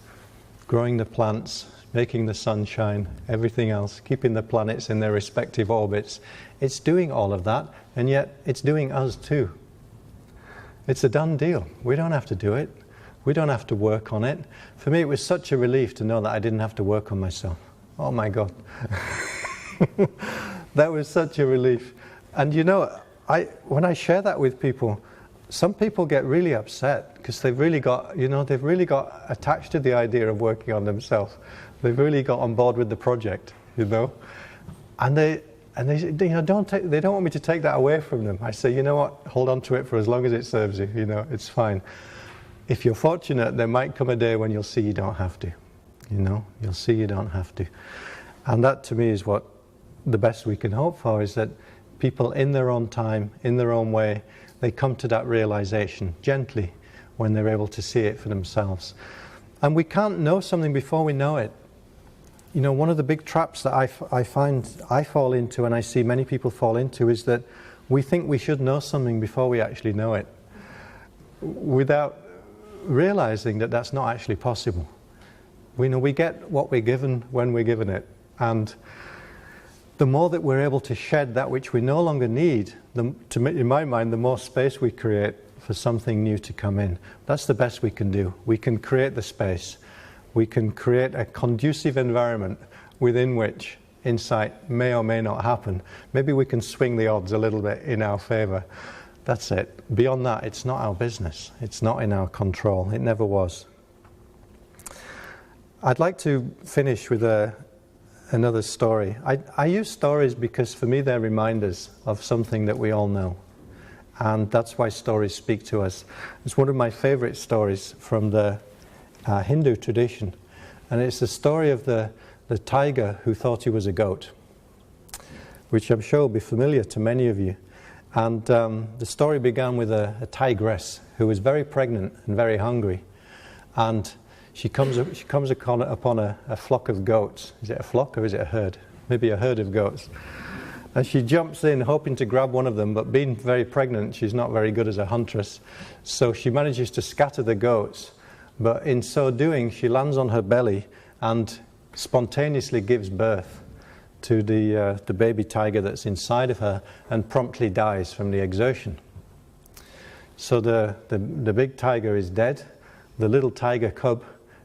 growing the plants, making the sunshine, everything else, keeping the planets in their respective orbits. It's doing all of that, and yet it's doing us too. It's a done deal. We don't have to do it. We don't have to work on it. For me, it was such a relief to know that I didn't have to work on myself. Oh my God. That was such a relief. And you know, when I share that with people, some people get really upset because they've really got attached to the idea of working on themselves. They've really got on board with the project, you know. And they don't want me to take that away from them. I say, you know what, hold on to it for as long as it serves you, you know, it's fine. If you're fortunate, there might come a day when you'll see you don't have to, you know, you'll see you don't have to. And that to me is what the best we can hope for, is that people in their own time, in their own way, they come to that realization gently when they're able to see it for themselves. And we can't know something before we know it. You know, one of the big traps that I find I fall into, and I see many people fall into, is that we think we should know something before we actually know it, without realizing that that's not actually possible. We get what we're given when we're given it, and the more that we're able to shed that which we no longer need, in my mind, the more space we create for something new to come in. That's the best we can do. We can create the space. We can create a conducive environment within which insight may or may not happen. Maybe we can swing the odds a little bit in our favor. That's it. Beyond that, it's not our business. It's not in our control. It never was. I'd like to finish with another story. I use stories because for me they're reminders of something that we all know. And that's why stories speak to us. It's one of my favorite stories from the Hindu tradition. And it's the story of the tiger who thought he was a goat, which I'm sure will be familiar to many of you. And the story began with a tigress who was very pregnant and very hungry. And she comes upon a flock of goats. Is it a flock or is it a herd? Maybe a herd of goats. And she jumps in hoping to grab one of them, but being very pregnant, she's not very good as a huntress. So she manages to scatter the goats. But in so doing, she lands on her belly and spontaneously gives birth to the baby tiger that's inside of her, and promptly dies from the exertion. So the big tiger is dead. The little tiger cub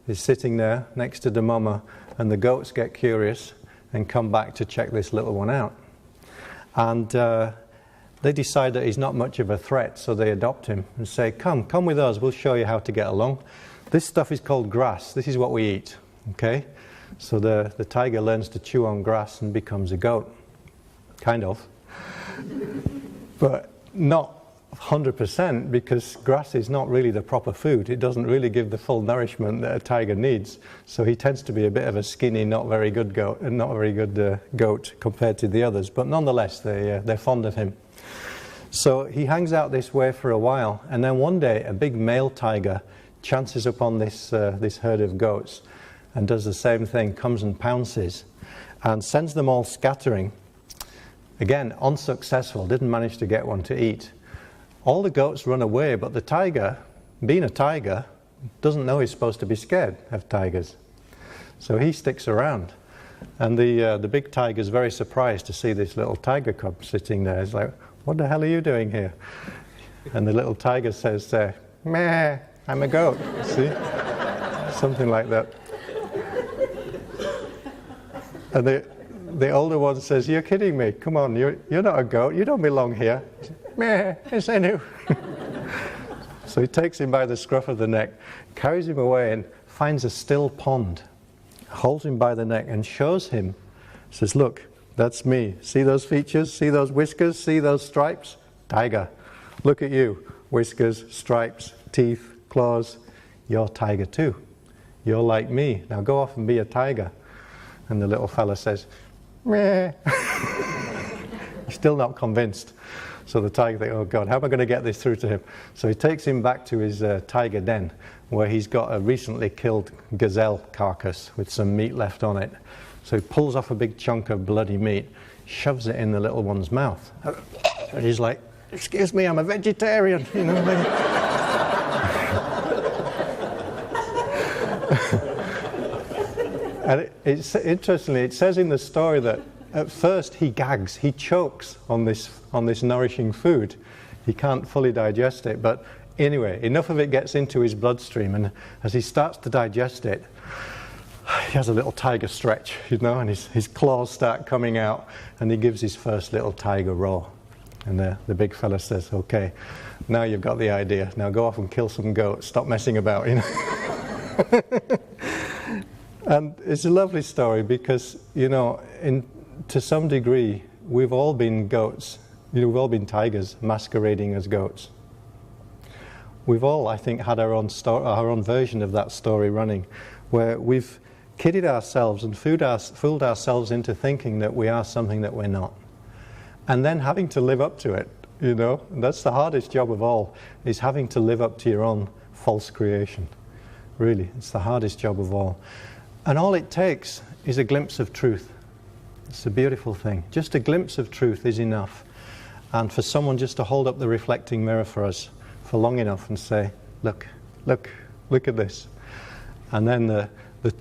is sitting there next to the mama, and the goats get curious and come back to check this little one out. And they decide that he's not much of a threat, so they adopt him and say, come with us, we'll show you how to get along. This stuff is called grass. This is what we eat, okay? So the tiger learns to chew on grass and becomes a goat, kind of. But not 100%, because grass is not really the proper food. It doesn't really give the full nourishment that a tiger needs. So he tends to be a bit of a skinny, not very good goat, and not very good goat compared to the others. But nonetheless, they're fond of him. So he hangs out this way for a while, and then one day a big male tiger chances upon this herd of goats and does the same thing, comes and pounces and sends them all scattering. Again, unsuccessful, didn't manage to get one to eat. All the goats run away, but the tiger, being a tiger, doesn't know he's supposed to be scared of tigers. So he sticks around. And the big tiger's very surprised to see this little tiger cub sitting there. He's like, what the hell are you doing here? And the little tiger says, meh, I'm a goat. See? Something like that. And the older one says, you're kidding me. Come on, you're not a goat. You don't belong here. Meh, it's Enu. So he takes him by the scruff of the neck, carries him away and finds a still pond, holds him by the neck and shows him, says, look, that's me. See those features? See those whiskers? See those stripes? Tiger. Look at you. whiskers, stripes, teeth, claws. You're tiger too. You're like me. Now go off and be a tiger. And the little fella says, meh. He's still not convinced. So the tiger thinks, oh God, how am I going to get this through to him? So he takes him back to his tiger den, where he's got a recently killed gazelle carcass with some meat left on it. So he pulls off a big chunk of bloody meat, shoves it in the little one's mouth. And he's like, excuse me, I'm a vegetarian. You know what I mean? And interestingly, it says in the story that at first he gags, he chokes on this nourishing food. He can't fully digest it, but anyway, enough of it gets into his bloodstream, and as he starts to digest it, he has a little tiger stretch, you know, and his claws start coming out, and he gives his first little tiger roar. And the big fella says, okay, now you've got the idea. Now go off and kill some goats. Stop messing about, you know. And it's a lovely story because, you know, to some degree, we've all been goats. You know, we've all been tigers masquerading as goats. We've all, I think, had our own version of that story running, where we've kidded ourselves and fooled ourselves into thinking that we are something that we're not. And then having to live up to it, you know. And that's the hardest job of all, is having to live up to your own false creation. Really, it's the hardest job of all. And all it takes is a glimpse of truth. It's a beautiful thing. Just a glimpse of truth is enough. And for someone just to hold up the reflecting mirror for us for long enough and say, look at this. And then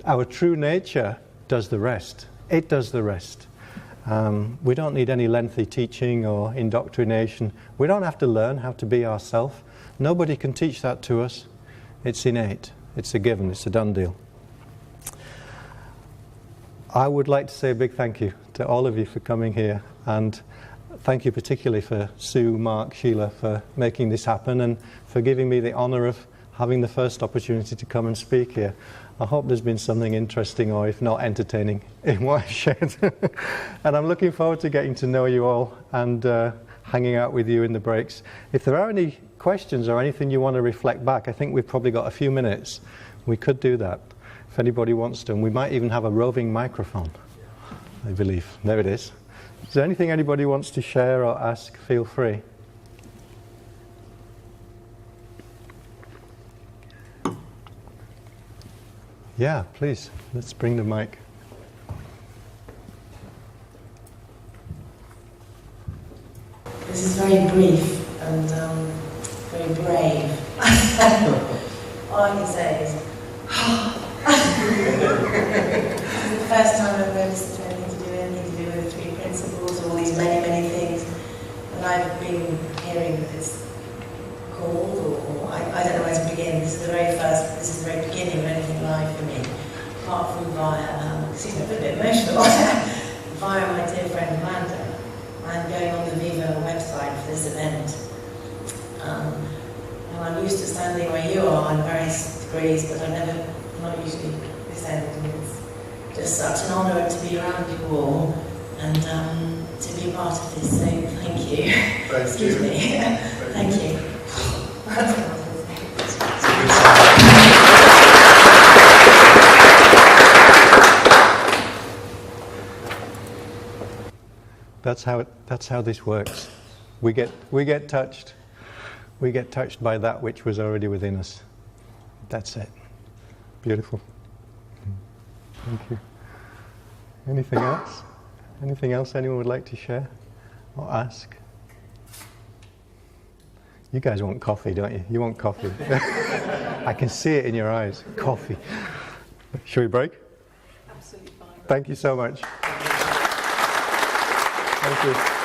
our true nature does the rest. It does the rest. We don't need any lengthy teaching or indoctrination. We don't have to learn how to be ourselves. Nobody can teach that to us. It's innate. It's a given. It's a done deal. I would like to say a big thank you to all of you for coming here, and thank you particularly for Sue, Mark, Sheila for making this happen and for giving me the honour of having the first opportunity to come and speak here. I hope there's been something interesting, or if not entertaining, in what I've shared. And I'm looking forward to getting to know you all and hanging out with you in the breaks. If there are any questions or anything you want to reflect back, I think we've probably got a few minutes. We could do that if anybody wants to. And we might even have a roving microphone, I believe. There it is. Is there anything anybody wants to share or ask? Feel free. Yeah, please. Let's bring the mic. This is very brief and very brave. All I can say is, this is the first time I've noticed anything to do with the three principles, all these many things. And I've been hearing that it's called, or I don't know where to begin. This is the very beginning of anything live for me. Apart from via, excuse me, I'm a bit emotional, via my dear friend Amanda. I'm going on the Viva website for this event. And I'm used to standing where you are in various degrees, but I'm not usually this end. And it's just such an honour to be around you all and to be part of this. So thank you. Excuse me. Thank you. That's how this works. We get touched. We get touched by that which was already within us. That's it. Beautiful. Thank you. Anything else? Anything else anyone would like to share or ask? You guys want coffee, don't you? You want coffee. I can see it in your eyes. Coffee. Shall we break? Absolutely fine. Thank you so much. Thank you.